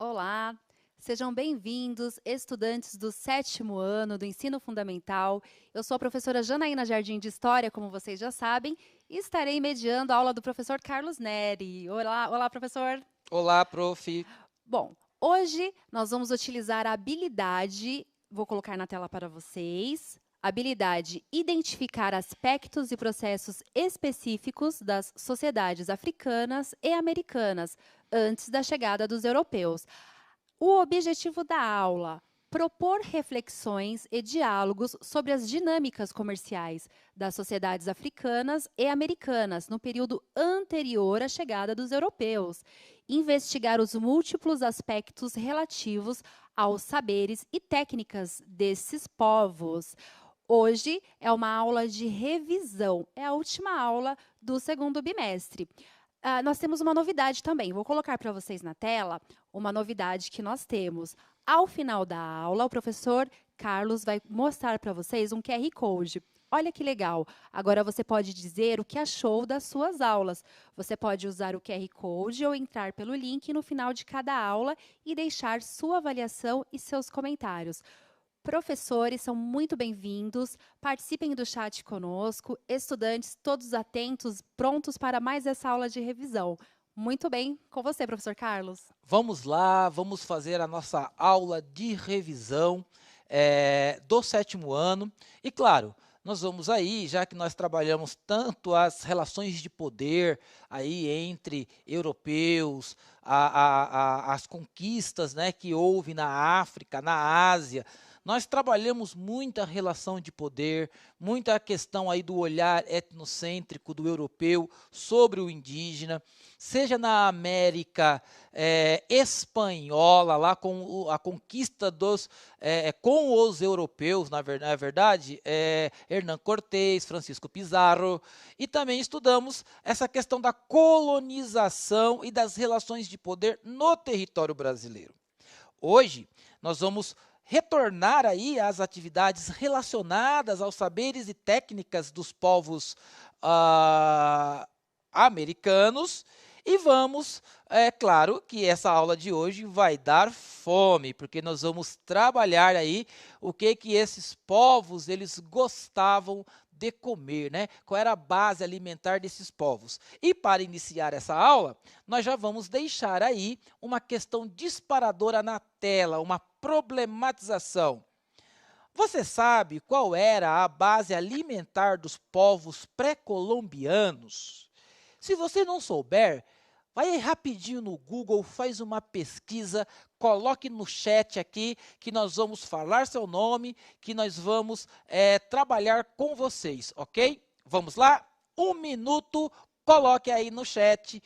Olá, sejam bem-vindos, estudantes do 7º ano do Ensino Fundamental. Eu sou a professora Janaína Jardim de História, como vocês já sabem, e estarei mediando a aula do professor Carlos Neri. Olá, professor. Olá, prof. Bom, hoje nós vamos utilizar a habilidade, vou colocar na tela para vocês, a habilidade identificar aspectos e processos específicos das sociedades africanas e americanas antes da chegada dos europeus. O objetivo da aula: propor reflexões e diálogos sobre as dinâmicas comerciais das sociedades africanas e americanas no período anterior à chegada dos europeus, investigar os múltiplos aspectos relativos aos saberes e técnicas desses povos. Hoje é uma aula de revisão, é a última aula do 2º bimestre. Nós temos uma novidade também, vou colocar para vocês na tela uma novidade que nós temos. Ao final da aula, o professor Carlos vai mostrar para vocês um QR Code. Olha que legal! Agora você pode dizer o que achou das suas aulas. Você pode usar o QR Code ou entrar pelo link no final de cada aula e deixar sua avaliação e seus comentários. Professores são muito bem-vindos, participem do chat conosco, estudantes todos atentos, prontos para mais essa aula de revisão. Muito bem, com você, professor Carlos. Vamos lá, vamos fazer a nossa aula de revisão do 7º ano. E claro, nós vamos aí, já que nós trabalhamos tanto as relações de poder aí entre europeus, as conquistas, né, que houve na África, na Ásia. Nós trabalhamos muita relação de poder, muita questão aí do olhar etnocêntrico do europeu sobre o indígena, seja na América espanhola, lá com a conquista com os europeus, na verdade, Hernán Cortés, Francisco Pizarro, e também estudamos essa questão da colonização e das relações de poder no território brasileiro. Hoje, nós vamos retornar aí às atividades relacionadas aos saberes e técnicas dos povos americanos e vamos, claro que essa aula de hoje vai dar fome, porque nós vamos trabalhar aí o que esses povos eles gostavam de comer, né? Qual era a base alimentar desses povos. E para iniciar essa aula, nós já vamos deixar aí uma questão disparadora na tela, uma problematização. Você sabe qual era a base alimentar dos povos pré-colombianos? Se você não souber, vai aí rapidinho no Google, faz uma pesquisa, coloque no chat aqui que nós vamos falar seu nome, que nós vamos trabalhar com vocês, ok? Vamos lá? 1 minuto, coloque aí no chat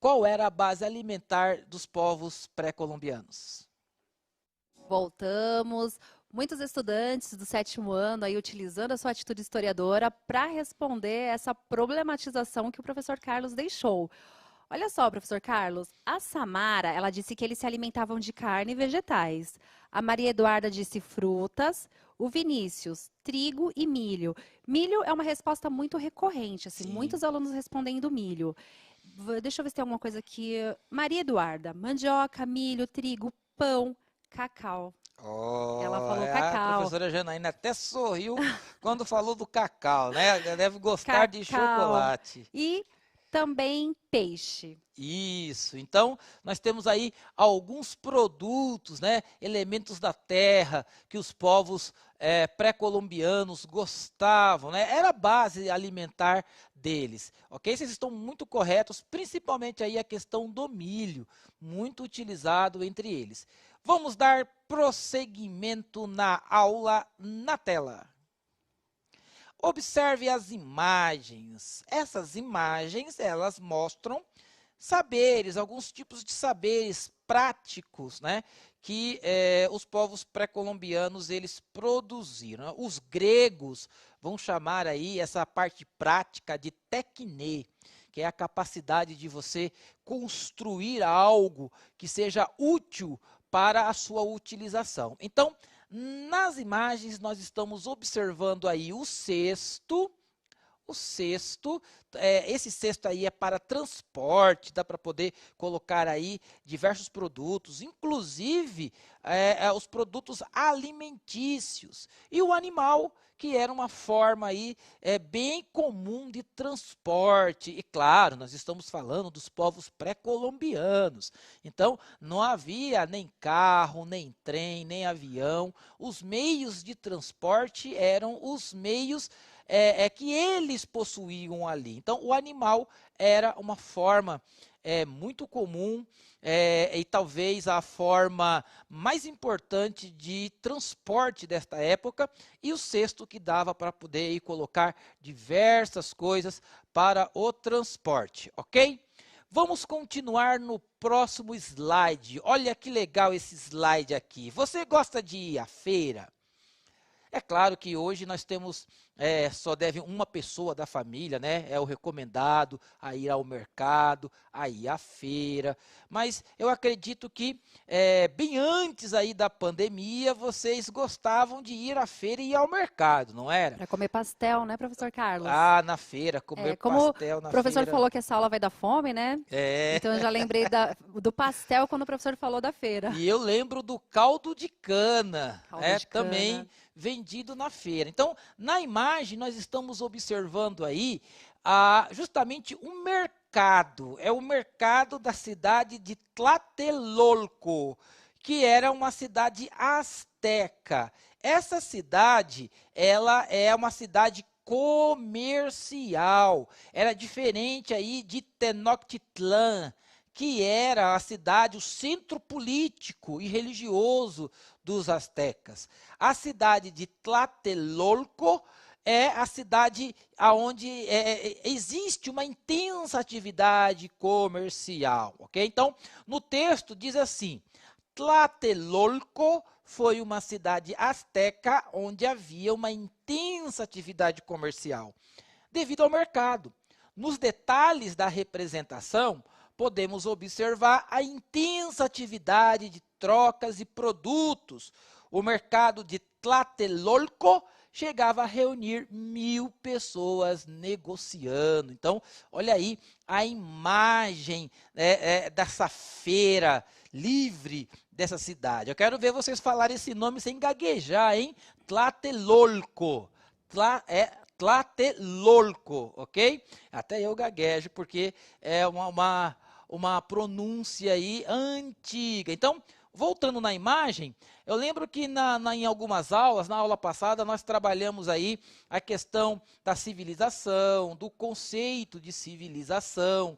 qual era a base alimentar dos povos pré-colombianos. Voltamos. Muitos estudantes do 7º ano aí utilizando a sua atitude historiadora para responder essa problematização que o professor Carlos deixou. Olha só, professor Carlos, a Samara, ela disse que eles se alimentavam de carne e vegetais. A Maria Eduarda disse frutas. O Vinícius, trigo e milho. Milho é uma resposta muito recorrente, assim, Sim. muitos alunos respondendo milho. Deixa eu ver se tem alguma coisa aqui. Maria Eduarda, mandioca, milho, trigo, pão, cacau. Ela Oh, falou a cacau. professora Janaína até sorriu quando falou do cacau, né? Ela deve gostar de Cacau. chocolate. E também peixe. Isso. Então, nós temos aí alguns produtos, né, elementos da terra que os povos pré-colombianos gostavam, né? Era a base alimentar deles, ok? Vocês estão muito corretos, principalmente aí a questão do milho, muito utilizado entre eles. Vamos dar prosseguimento na aula na tela. Observe as imagens. Essas imagens, elas mostram saberes, alguns tipos de saberes práticos, né, que os povos pré-colombianos eles produziram. Os gregos vão chamar aí essa parte prática de tekné, que é a capacidade de você construir algo que seja útil para a sua utilização. Então, nas imagens nós estamos observando aí o cesto o cesto. Esse cesto aí é para transporte, dá para poder colocar aí diversos produtos, inclusive os produtos alimentícios. E o animal, que era uma forma aí bem comum de transporte. E claro, nós estamos falando dos povos pré-colombianos. Então, não havia nem carro, nem trem, nem avião. Os meios de transporte eram os meios que eles possuíam ali. Então, o animal era uma forma muito comum e talvez a forma mais importante de transporte desta época, e o cesto que dava para poder aí colocar diversas coisas para o transporte, ok? Vamos continuar no próximo slide. Olha que legal esse slide aqui. Você gosta de ir à feira? É claro que hoje nós temos, só deve uma pessoa da família, né? É o recomendado a ir ao mercado, a ir à feira. Mas eu acredito que bem antes aí da pandemia, vocês gostavam de ir à feira e ir ao mercado, não era? Para comer pastel, né, professor Carlos? Ah, na feira, comer Como o pastel na professor feira. falou que essa aula vai dar fome, né? É. Então eu já lembrei do pastel quando o professor falou da feira. E eu lembro do caldo de cana, Caldo de também cana. vendido na feira. Então, na imagem, nós estamos observando aí justamente um mercado. É o mercado da cidade de Tlatelolco, que era uma cidade asteca. Essa cidade, ela é uma cidade comercial. Era diferente aí de Tenochtitlan, que era a cidade, o centro político e religioso dos astecas. A cidade de Tlatelolco é a cidade onde existe uma intensa atividade comercial, ok? Então, no texto diz assim: Tlatelolco foi uma cidade asteca onde havia uma intensa atividade comercial, devido ao mercado. Nos detalhes da representação, podemos observar a intensa atividade de trocas e produtos. O mercado de Tlatelolco chegava a reunir 1.000 pessoas negociando. Então, olha aí a imagem dessa feira livre dessa cidade. Eu quero ver vocês falarem esse nome sem gaguejar, hein? Tlatelolco. Tlatelolco, ok? Até eu gaguejo, porque é uma pronúncia aí antiga. Então, voltando na imagem, eu lembro que em algumas aulas, na aula passada, nós trabalhamos aí a questão da civilização, do conceito de civilização,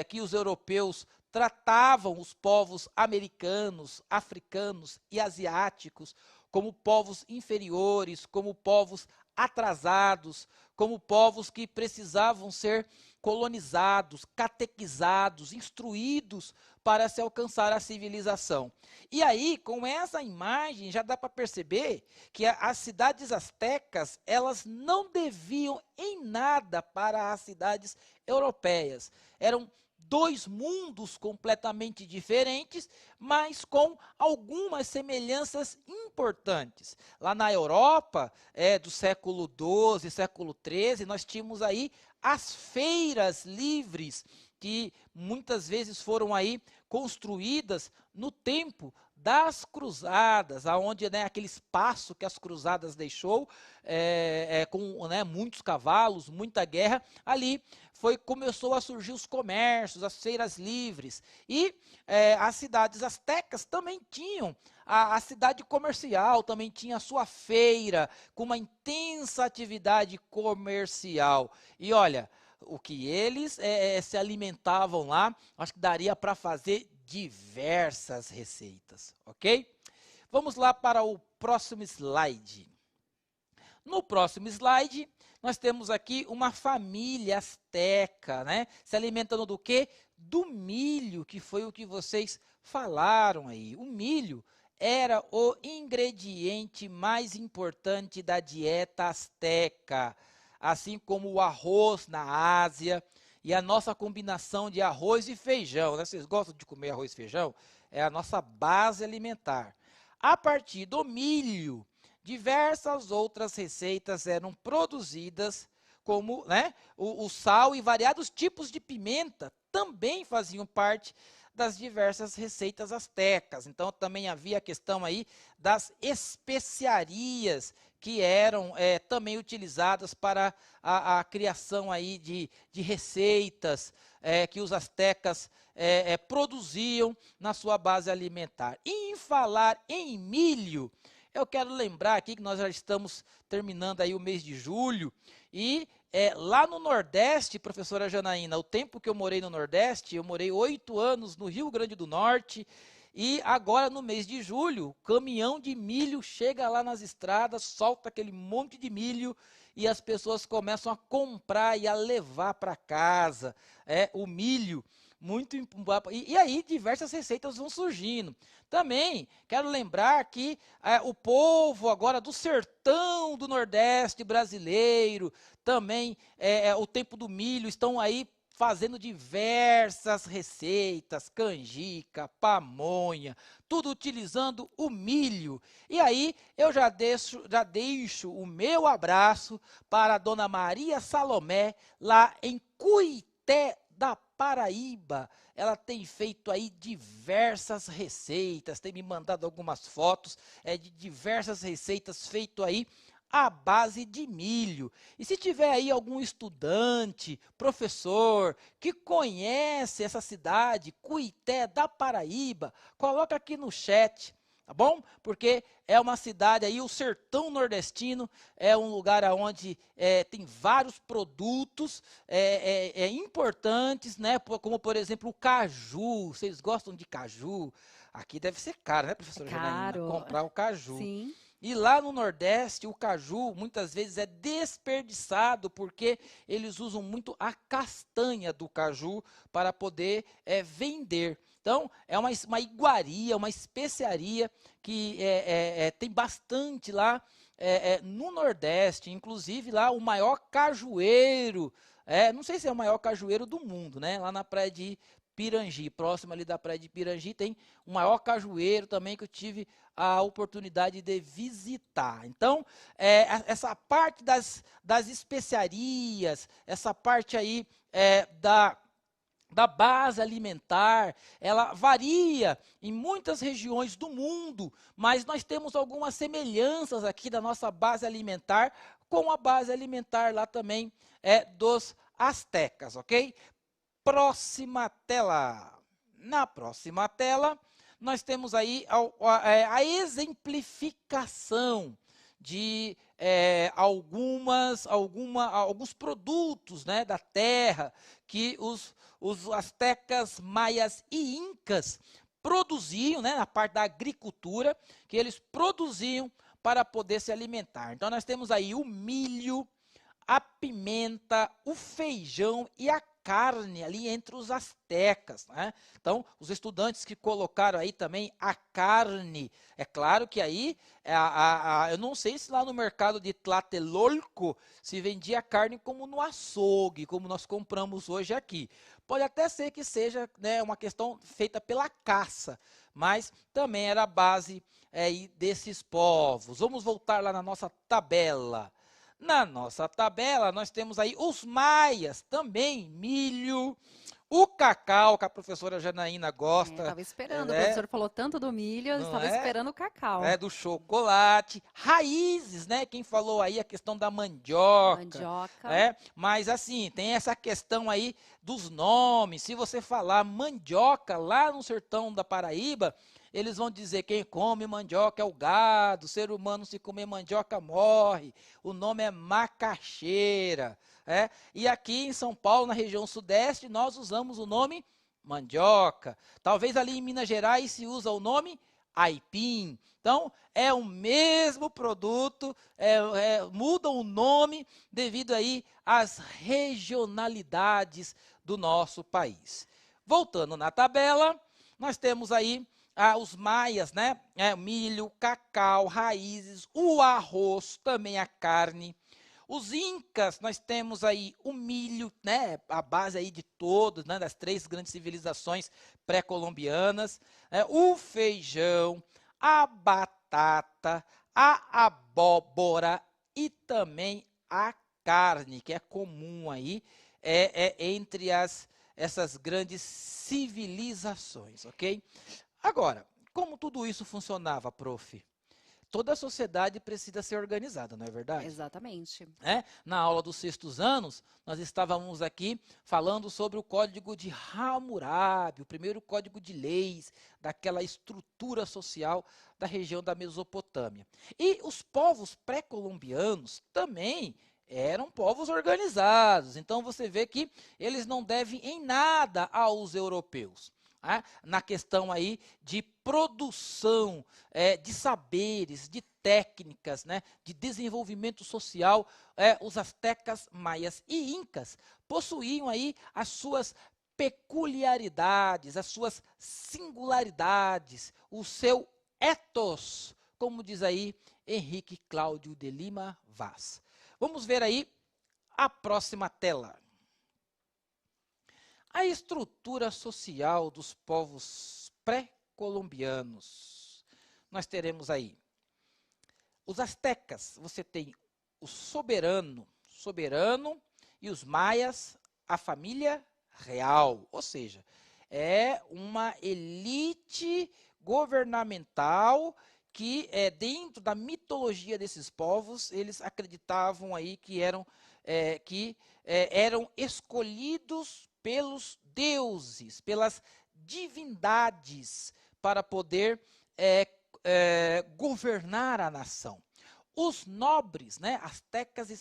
que os europeus tratavam os povos americanos, africanos e asiáticos como povos inferiores, como povos atrasados, como povos que precisavam ser colonizados, catequizados, instruídos para se alcançar a civilização. E aí, com essa imagem, já dá para perceber que as cidades astecas, elas não deviam em nada para as cidades europeias. Eram dois mundos completamente diferentes, mas com algumas semelhanças importantes. Lá na Europa, do século XII, século XIII, nós tínhamos aí as feiras livres, que muitas vezes foram aí construídas no tempo das cruzadas, aonde aquele espaço que as cruzadas deixou, com muitos cavalos, muita guerra, ali começou a surgir os comércios, as feiras livres, e as cidades astecas também tinham, a cidade comercial também tinha a sua feira, com uma intensa atividade comercial. E olha, o que eles se alimentavam lá, acho que daria para fazer diversas receitas, ok? Vamos lá para o próximo slide. No próximo slide, nós temos aqui uma família asteca, né? Se alimentando do quê? Do milho, que foi o que vocês falaram aí. O milho era o ingrediente mais importante da dieta asteca, assim como o arroz na Ásia e a nossa combinação de arroz e feijão, né? Vocês gostam de comer arroz e feijão? É a nossa base alimentar. A partir do milho, diversas outras receitas eram produzidas como, né, o sal e variados tipos de pimenta também faziam parte das diversas receitas astecas. Então também havia a questão aí das especiarias que eram também utilizadas para a criação aí de receitas que os astecas produziam na sua base alimentar. E em falar em milho, eu quero lembrar aqui que nós já estamos terminando aí o mês de julho e lá no Nordeste, professora Janaína, o tempo que eu morei no Nordeste, eu morei 8 anos no Rio Grande do Norte e agora no mês de julho, o caminhão de milho chega lá nas estradas, solta aquele monte de milho e as pessoas começam a comprar e a levar para casa o milho. E aí diversas receitas vão surgindo. Também quero lembrar que o povo agora do sertão do Nordeste brasileiro, também o tempo do milho, estão aí fazendo diversas receitas, canjica, pamonha, tudo utilizando o milho. E aí eu já deixo o meu abraço para a dona Maria Salomé, lá em Cuité da Paraíba. Ela tem feito aí diversas receitas, tem me mandado algumas fotos de diversas receitas feito aí à base de milho. E se tiver aí algum estudante, professor, que conhece essa cidade, Cuité da Paraíba, coloca aqui no chat, tá bom? Porque é uma cidade aí, o sertão nordestino é um lugar onde tem vários produtos importantes, né? Como por exemplo o caju. Vocês gostam de caju? Aqui deve ser caro, né, É professora Janaína? caro. Comprar o caju. Sim. E lá no Nordeste, o caju muitas vezes é desperdiçado porque eles usam muito a castanha do caju para poder vender. Então, é uma iguaria, uma especiaria que tem bastante lá no Nordeste. Inclusive, lá o maior cajueiro, não sei se é o maior cajueiro do mundo, né? Lá na praia de Pirangi, próximo ali da praia de Pirangi, tem o maior cajueiro também que eu tive a oportunidade de visitar. Então, essa parte das especiarias, essa parte aí da base alimentar, ela varia em muitas regiões do mundo, mas nós temos algumas semelhanças aqui da nossa base alimentar com a base alimentar lá também dos astecas, ok? Próxima tela. Na próxima tela, nós temos aí a exemplificação de alguns produtos, né, da terra que os astecas, maias e incas produziam, né, na parte da agricultura, que eles produziam para poder se alimentar. Então nós temos aí o milho, a pimenta, o feijão e a carne ali entre os astecas, né? Então, os estudantes que colocaram aí também a carne, é claro que aí, eu não sei se lá no mercado de Tlatelolco se vendia carne como no açougue, como nós compramos hoje aqui. Pode até ser que seja, né, uma questão feita pela caça, mas também era a base desses povos. Vamos voltar lá na nossa tabela. Na nossa tabela, nós temos aí os maias, também milho, o cacau, que a professora Janaína gosta, Estava esperando. O né? professor falou tanto do milho, eu Não estava é? esperando o cacau. Do chocolate, raízes, né? Quem falou aí a questão da mandioca, Mandioca. Mas assim, tem essa questão aí dos nomes. Se você falar mandioca lá no sertão da Paraíba, eles vão dizer quem come mandioca é o gado, o ser humano se comer mandioca morre. O nome é macaxeira, E aqui em São Paulo, na região sudeste, nós usamos o nome mandioca. Talvez ali em Minas Gerais se usa o nome aipim. Então, é o mesmo produto, muda o nome devido aí às regionalidades do nosso país. Voltando na tabela, nós temos aí os maias, né? Milho, cacau, raízes, o arroz, também a carne. Os incas, nós temos aí o milho, né, a base aí de todos, né, das 3 grandes civilizações pré-colombianas, o feijão, a batata, a abóbora e também a carne que é comum aí entre essas grandes civilizações, ok? Agora, como tudo isso funcionava, prof? Toda a sociedade precisa ser organizada, não é verdade? Exatamente. Na aula dos sextos anos, nós estávamos aqui falando sobre o Código de Hammurabi, o primeiro código de leis daquela estrutura social da região da Mesopotâmia. E os povos pré-colombianos também eram povos organizados. Então você vê que eles não devem em nada aos europeus. Na questão aí de produção de saberes, de técnicas, né, de desenvolvimento social, os astecas, maias e incas possuíam aí as suas peculiaridades, as suas singularidades, o seu ethos, como diz aí Henrique Cláudio de Lima Vaz. Vamos ver aí a próxima tela. A estrutura social dos povos pré-colombianos. Nós teremos aí os astecas, você tem o soberano, e os maias, a família real, ou seja, é uma elite governamental que dentro da mitologia desses povos, eles acreditavam aí que eram escolhidos pelos deuses, pelas divindades, para poder governar a nação. Os nobres, né, astecas e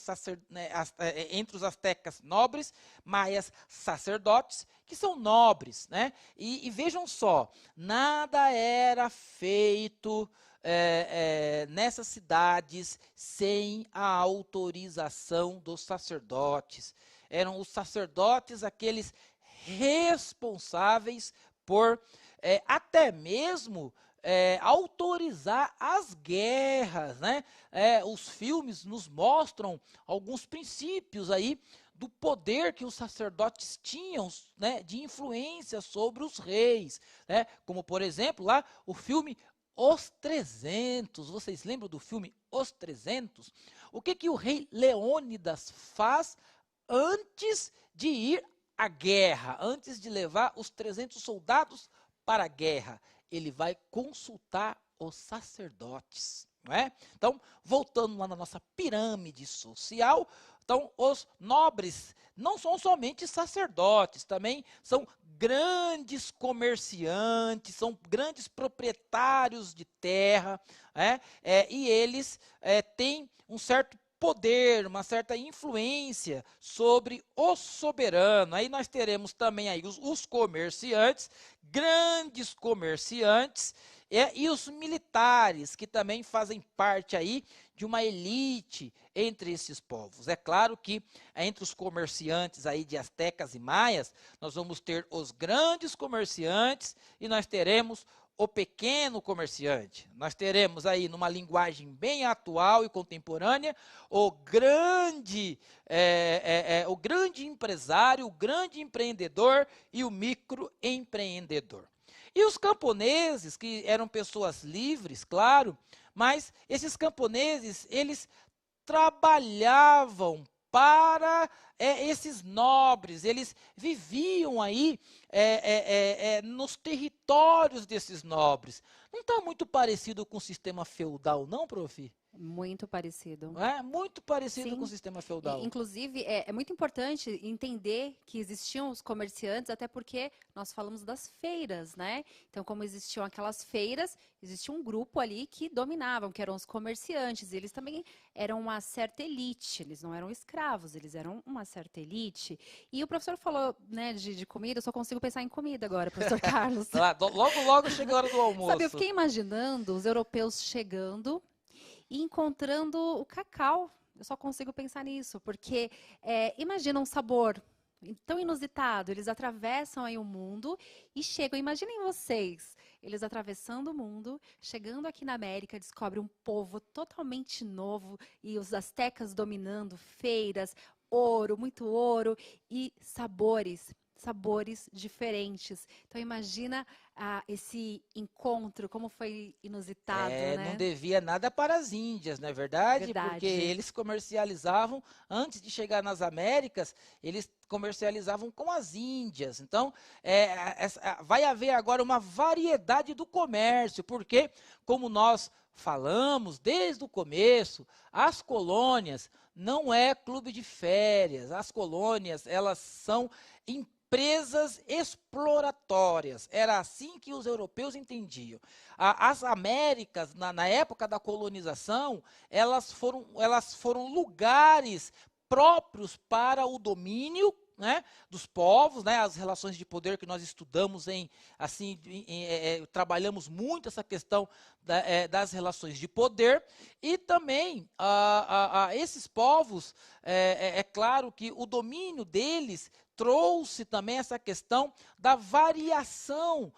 entre os astecas nobres, maias sacerdotes, que são nobres, né? E vejam só, nada era feito nessas cidades sem a autorização dos sacerdotes. Eram os sacerdotes aqueles responsáveis por até mesmo autorizar as guerras, né? Os filmes nos mostram alguns princípios aí do poder que os sacerdotes tinham, né, de influência sobre os reis, né? Como por exemplo lá o filme Os 300. Vocês lembram do filme Os 300? O que o rei Leônidas faz antes de ir à guerra, antes de levar os 300 soldados para a guerra? Ele vai consultar os sacerdotes, não é? Então, voltando lá na nossa pirâmide social, então os nobres não são somente sacerdotes, também são grandes comerciantes, são grandes proprietários de terra, e eles têm um certo poder, uma certa influência sobre o soberano. Aí nós teremos também aí os comerciantes, grandes comerciantes, e os militares, que também fazem parte aí de uma elite entre esses povos. É claro que entre os comerciantes aí de astecas e maias, nós vamos ter os grandes comerciantes e nós teremos o pequeno comerciante. Nós teremos aí, numa linguagem bem atual e contemporânea, o grande empresário, o grande empreendedor e o microempreendedor. E os camponeses, que eram pessoas livres, claro, mas esses camponeses, eles trabalhavam para esses nobres, eles viviam aí nos territórios desses nobres. Não está muito parecido com o sistema feudal, não, prof? Muito parecido. Não é? Muito parecido com o Sim. sistema feudal. Inclusive, é muito importante entender que existiam os comerciantes, até porque nós falamos das feiras, né? Então, como existiam aquelas feiras, existia um grupo ali que dominavam, que eram os comerciantes. E eles também eram uma certa elite, eles não eram escravos, eles eram uma certa elite. E o professor falou, né, de comida, eu só consigo pensar em comida agora, professor Carlos. Logo chega a hora do almoço. Sabe, eu fiquei imaginando os europeus chegando e encontrando o cacau. Eu só consigo pensar nisso, porque imagina um sabor tão inusitado. Eles atravessam aí o mundo e chegam. Imaginem vocês, eles atravessando o mundo, chegando aqui na América, descobrem um povo totalmente novo e os astecas dominando feiras, ouro, muito ouro e sabores. sabores diferentes. Então imagina esse encontro, como foi inusitado, Não né? devia nada para as Índias, não é verdade? Porque Verdade. eles comercializavam, antes de chegar nas Américas, eles comercializavam com as Índias. Então, vai haver agora uma variedade do comércio, porque, como nós falamos desde o começo, as colônias não é clube de férias. As colônias, elas são empresas exploratórias. Era assim que os europeus entendiam. As Américas, na época da colonização, elas foram lugares próprios para o domínio, né, dos povos, né, as relações de poder que nós estudamos trabalhamos muito essa questão das relações de poder, e também esses povos, é claro que o domínio deles trouxe também essa questão da variação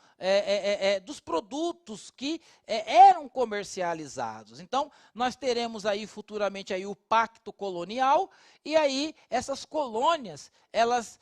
dos produtos que eram comercializados. Então, nós teremos aí futuramente aí o pacto colonial, e aí essas colônias, elas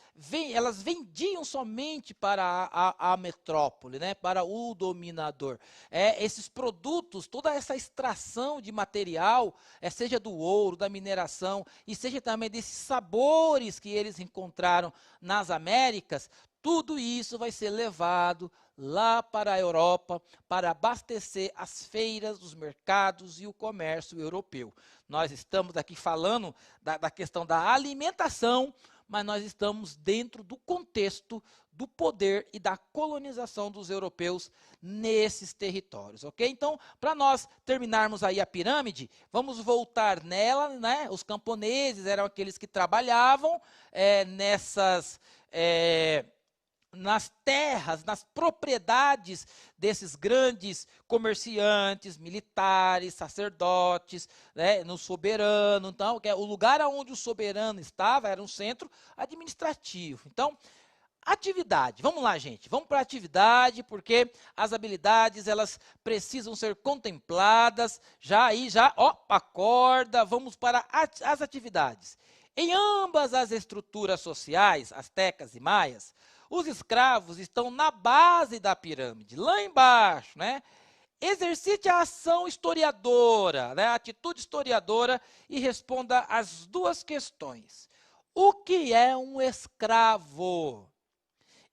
vendiam somente para a metrópole, né, para o dominador. Esses produtos, toda essa extração de material, seja do ouro, da mineração, e seja também desses sabores que eles encontraram nas Américas, tudo isso vai ser levado lá para a Europa para abastecer as feiras, os mercados e o comércio europeu. Nós estamos aqui falando da questão da alimentação, mas nós estamos dentro do contexto do poder e da colonização dos europeus nesses territórios, ok? Então, para nós terminarmos aí a pirâmide, vamos voltar nela, né? Os camponeses eram aqueles que trabalhavam nas terras, nas propriedades desses grandes comerciantes, militares, sacerdotes, né, no soberano. Então, o lugar onde o soberano estava era um centro administrativo. Então, atividade. Vamos lá, gente. Vamos para a atividade, porque as habilidades, elas precisam ser contempladas. Acorda. Vamos para as atividades. Em ambas as estruturas sociais, astecas e maias, os escravos estão na base da pirâmide, lá embaixo, né? Exercite a ação historiadora, né? A atitude historiadora, e responda as duas questões. O que é um escravo?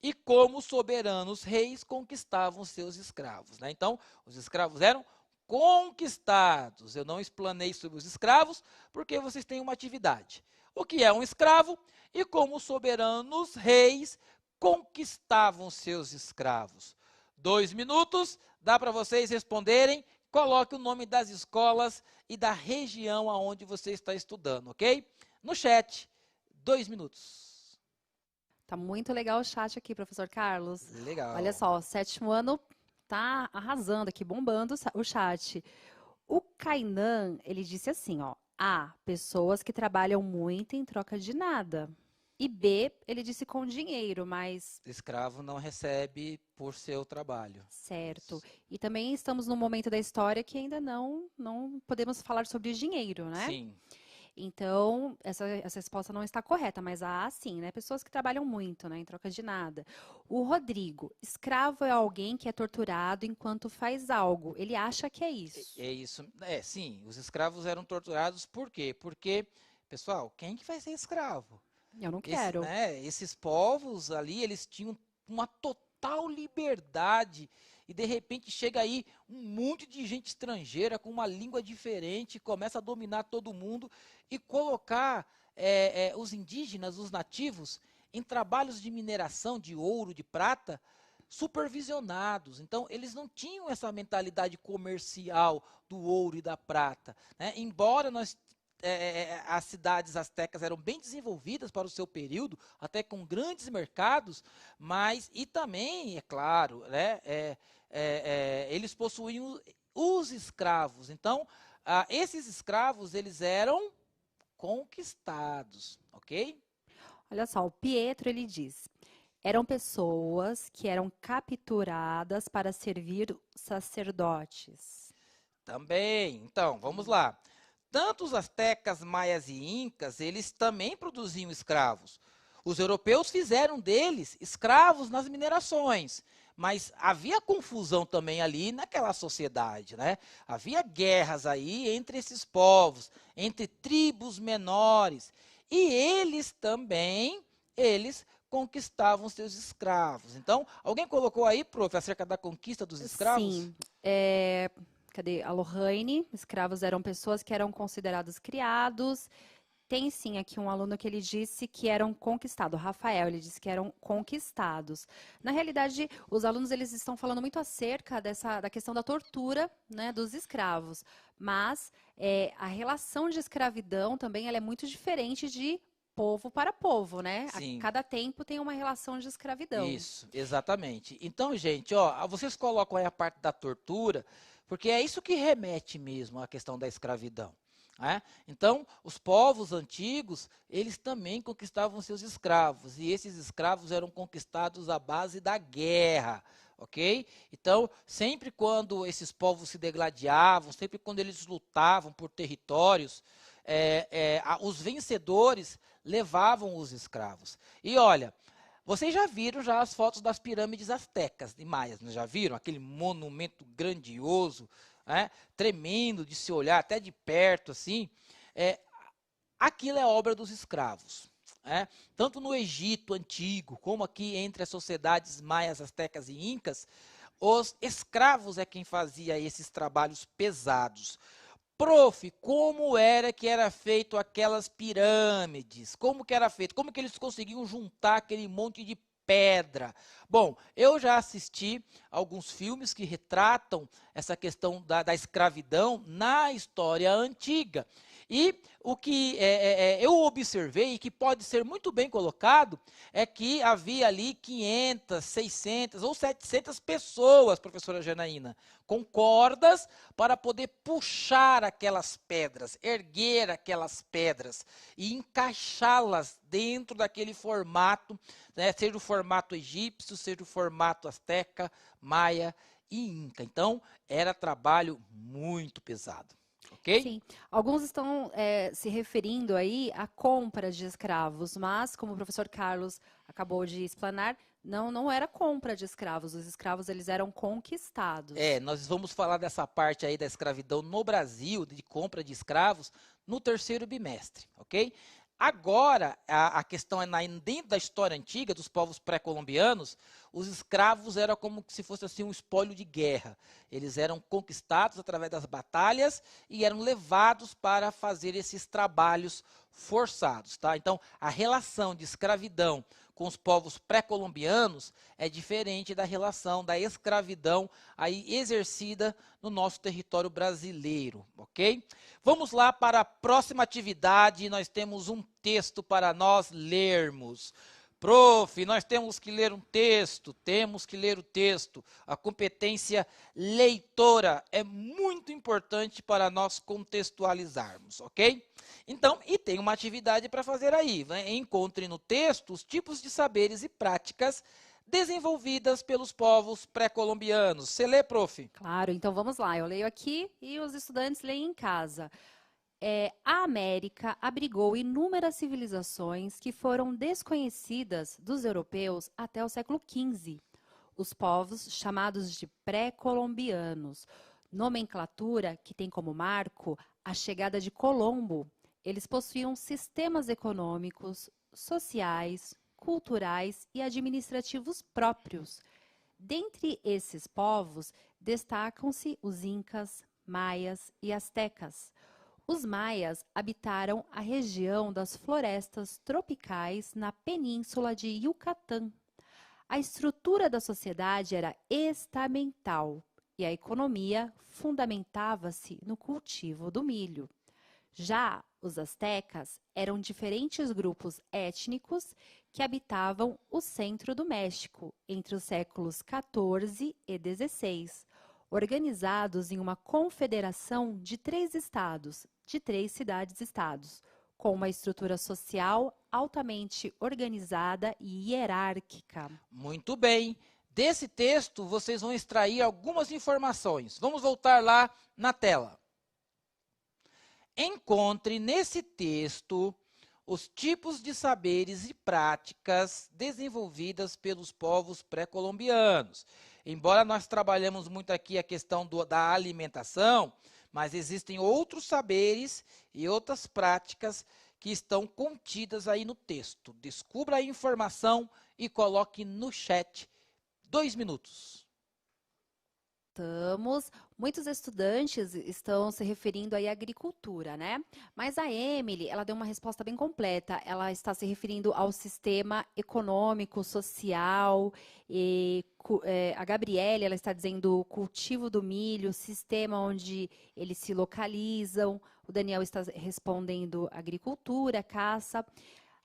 E como os soberanos reis conquistavam seus escravos, né? Então, os escravos eram conquistados. Eu não explanei sobre os escravos, porque vocês têm uma atividade. O que é um escravo e como os soberanos reis conquistavam seus escravos. 2 minutos, dá para vocês responderem. Coloque o nome das escolas e da região aonde você está estudando, ok? No chat, 2 minutos. Tá muito legal o chat aqui, professor Carlos. Legal. Olha só, o 7º ano tá arrasando aqui, bombando o chat. O Kainan, ele disse assim, ó: A, pessoas que trabalham muito em troca de nada. E B, ele disse com dinheiro, mas Escravo não recebe por seu trabalho. certo. E também estamos num momento da história que ainda não podemos falar sobre dinheiro, né? Sim. Então, essa resposta não está correta, mas há sim, né? Pessoas que trabalham muito, né, em troca de nada. O Rodrigo, escravo é alguém que é torturado enquanto faz algo. Ele acha que é isso. É isso. Sim, os escravos eram torturados por quê? Porque, pessoal, quem que vai ser escravo? Eu não quero. Esses povos ali, eles tinham uma total liberdade, e de repente chega aí um monte de gente estrangeira com uma língua diferente, começa a dominar todo mundo e colocar os indígenas, os nativos, em trabalhos de mineração de ouro, de prata, supervisionados. Então, eles não tinham essa mentalidade comercial do ouro e da prata, né? Embora as cidades astecas eram bem desenvolvidas para o seu período, até com grandes mercados, e também, é claro, né, eles possuíam os escravos. Então, esses escravos, eles eram conquistados, ok? Olha só, o Pietro, ele diz: eram pessoas que eram capturadas para servir sacerdotes. Também. Então, vamos lá. Tanto os astecas, maias e incas, eles também produziam escravos. Os europeus fizeram deles escravos nas minerações, mas havia confusão também ali naquela sociedade, né? Havia guerras aí entre esses povos, entre tribos menores, e eles também, eles conquistavam seus escravos. Então, alguém colocou aí, prof, acerca da conquista dos escravos? Sim. Cadê? A Lohane, escravos eram pessoas que eram considerados criados. Tem sim aqui um aluno que ele disse que eram conquistados. O Rafael, ele disse que eram conquistados. Na realidade, os alunos eles estão falando muito acerca da questão da tortura, né, dos escravos. Mas a relação de escravidão também ela é muito diferente de povo para povo, né? Sim. Cada tempo tem uma relação de escravidão. Isso, exatamente. Então, gente, ó, vocês colocam aí a parte da tortura, porque é isso que remete mesmo à questão da escravidão. Né? Então, os povos antigos, eles também conquistavam seus escravos, e esses escravos eram conquistados à base da guerra, ok? Então, sempre quando esses povos se degladiavam, sempre quando eles lutavam por territórios, os vencedores levavam os escravos. E olha, vocês já viram já as fotos das pirâmides astecas de Maias, não já viram? Aquele monumento grandioso, né? Tremendo de se olhar até de perto assim. Aquilo é obra dos escravos. Tanto no Egito antigo, como aqui entre as sociedades maias, astecas e incas, os escravos é quem fazia esses trabalhos pesados. Prof, como era feito aquelas pirâmides? Como que era feito? Como que eles conseguiam juntar aquele monte de pedra? Bom, eu já assisti alguns filmes que retratam essa questão da escravidão na história antiga. E o que eu observei, e que pode ser muito bem colocado, é que havia ali 500, 600 ou 700 pessoas, professora Janaína, com cordas para poder puxar aquelas pedras, erguer aquelas pedras e encaixá-las dentro daquele formato, né, seja o formato egípcio, seja o formato asteca, maia e inca. Então, era trabalho muito pesado. Okay? Sim, alguns estão se referindo aí à compra de escravos, mas, como o professor Carlos acabou de explanar, não era compra de escravos, os escravos eles eram conquistados. Nós vamos falar dessa parte aí da escravidão no Brasil, de compra de escravos, no terceiro bimestre, ok? Agora, a questão é dentro da história antiga dos povos pré-colombianos, os escravos eram como se fosse assim um espólio de guerra. Eles eram conquistados através das batalhas e eram levados para fazer esses trabalhos forçados, tá? Então, a relação de escravidão com os povos pré-colombianos é diferente da relação da escravidão aí exercida no nosso território brasileiro, ok? Vamos lá para a próxima atividade, nós temos um texto para nós lermos. Prof, nós temos que ler um texto, temos que ler o texto. A competência leitora é muito importante para nós contextualizarmos, ok? Então, e tem uma atividade para fazer aí, né? Encontre no texto os tipos de saberes e práticas desenvolvidas pelos povos pré-colombianos. Você lê, prof? Claro, então vamos lá, eu leio aqui e os estudantes leem em casa. A América abrigou inúmeras civilizações que foram desconhecidas dos europeus até o século XV. Os povos chamados de pré-colombianos, nomenclatura que tem como marco a chegada de Colombo. Eles possuíam sistemas econômicos, sociais, culturais e administrativos próprios. Dentre esses povos, destacam-se os incas, maias e astecas. Os maias habitaram a região das florestas tropicais na península de Yucatán. A estrutura da sociedade era estamental e a economia fundamentava-se no cultivo do milho. Já os astecas eram diferentes grupos étnicos que habitavam o centro do México entre os séculos XIV e XVI, organizados em uma confederação de 3 estados, de 3 cidades-estados, com uma estrutura social altamente organizada e hierárquica. Muito bem. Desse texto, vocês vão extrair algumas informações. Vamos voltar lá na tela. Encontre nesse texto os tipos de saberes e práticas desenvolvidas pelos povos pré-colombianos. Embora nós trabalhemos muito aqui a questão da alimentação, mas existem outros saberes e outras práticas que estão contidas aí no texto. Descubra a informação e coloque no chat. 2 minutos. Muitos estudantes estão se referindo aí à agricultura, né? Mas a Emily, ela deu uma resposta bem completa. Ela está se referindo ao sistema econômico, social, a Gabriele, ela está dizendo o cultivo do milho, sistema onde eles se localizam. O Daniel está respondendo agricultura, caça.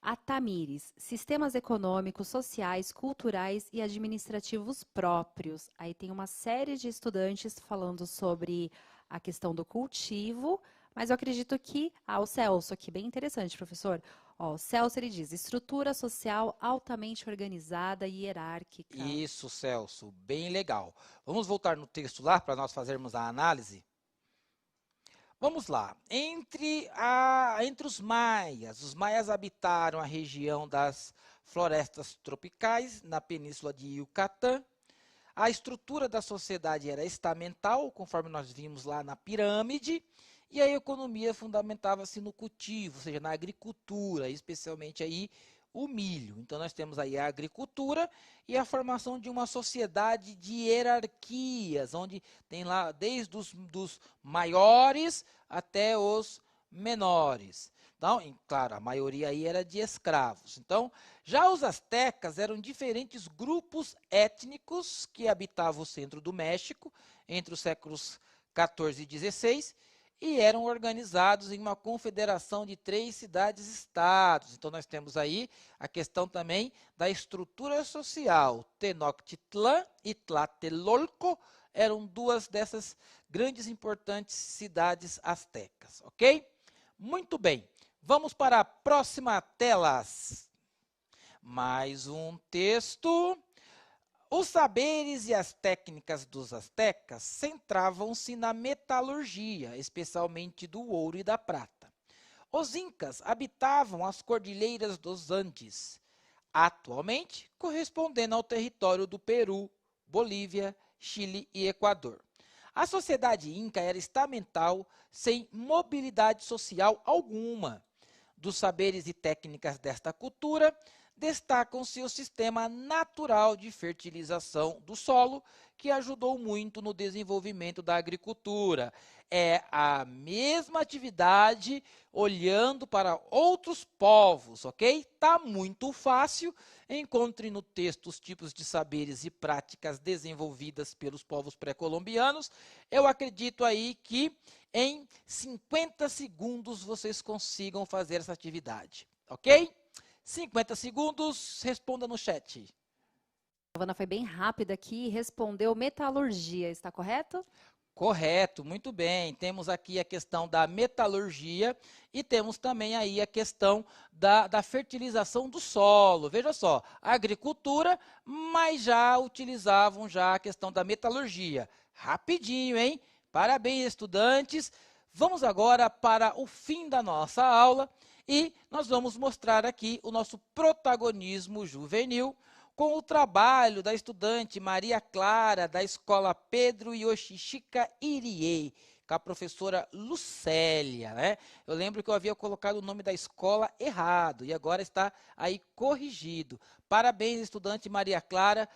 A Tamires, sistemas econômicos, sociais, culturais e administrativos próprios. Aí tem uma série de estudantes falando sobre a questão do cultivo, mas eu acredito que... o Celso aqui, bem interessante, professor. O Celso, ele diz, estrutura social altamente organizada e hierárquica. Isso, Celso, bem legal. Vamos voltar no texto lá para nós fazermos a análise? Vamos lá. Entre os maias habitaram a região das florestas tropicais, na península de Yucatán. A estrutura da sociedade era estamental, conforme nós vimos lá na pirâmide, e a economia fundamentava-se no cultivo, ou seja, na agricultura, especialmente aí o milho. Então nós temos aí a agricultura e a formação de uma sociedade de hierarquias, onde tem lá desde dos maiores até os menores. Então, claro, a maioria aí era de escravos. Então, já os astecas eram diferentes grupos étnicos que habitavam o centro do México entre os séculos 14 e 16 e eram organizados em uma confederação de 3 cidades-estados. Então, nós temos aí a questão também da estrutura social. Tenochtitlán e Tlatelolco eram 2 dessas grandes e importantes cidades astecas, ok? Muito bem, vamos para a próxima tela. Mais um texto. Os saberes e as técnicas dos astecas centravam-se na metalurgia, especialmente do ouro e da prata. Os incas habitavam as cordilheiras dos Andes, atualmente correspondendo ao território do Peru, Bolívia, Chile e Equador. A sociedade inca era estamental, sem mobilidade social alguma. Dos saberes e técnicas desta cultura, destacam-se o sistema natural de fertilização do solo, que ajudou muito no desenvolvimento da agricultura. É a mesma atividade olhando para outros povos, ok? Tá muito fácil. Encontre no texto os tipos de saberes e práticas desenvolvidas pelos povos pré-colombianos. Eu acredito aí que em 50 segundos vocês consigam fazer essa atividade, ok? 50 segundos, responda no chat. A Giovana foi bem rápida aqui e respondeu metalurgia, está correto? Correto, muito bem. Temos aqui a questão da metalurgia e temos também aí a questão da fertilização do solo. Veja só, a agricultura, mas já utilizavam já a questão da metalurgia. Rapidinho, hein? Parabéns, estudantes. Vamos agora para o fim da nossa aula e nós vamos mostrar aqui o nosso protagonismo juvenil com o trabalho da estudante Maria Clara, da escola Pedro Yoshishika Irie, com a professora Lucélia, né? Eu lembro que eu havia colocado o nome da escola errado e agora está aí corrigido. Parabéns, estudante Maria Clara,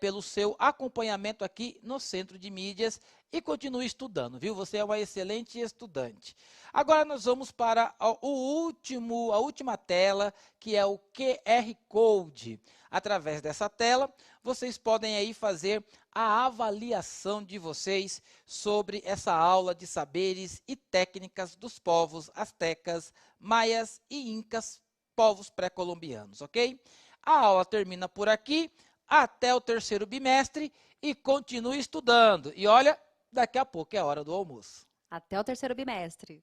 pelo seu acompanhamento aqui no Centro de Mídias e continue estudando, viu? Você é uma excelente estudante. Agora nós vamos para a última tela, que é o QR Code. Através dessa tela, vocês podem aí fazer a avaliação de vocês sobre essa aula de saberes e técnicas dos povos astecas, maias e incas, povos pré-colombianos, ok? A aula termina por aqui, até o 3º bimestre e continue estudando. E olha, daqui a pouco é a hora do almoço. Até o 3º bimestre.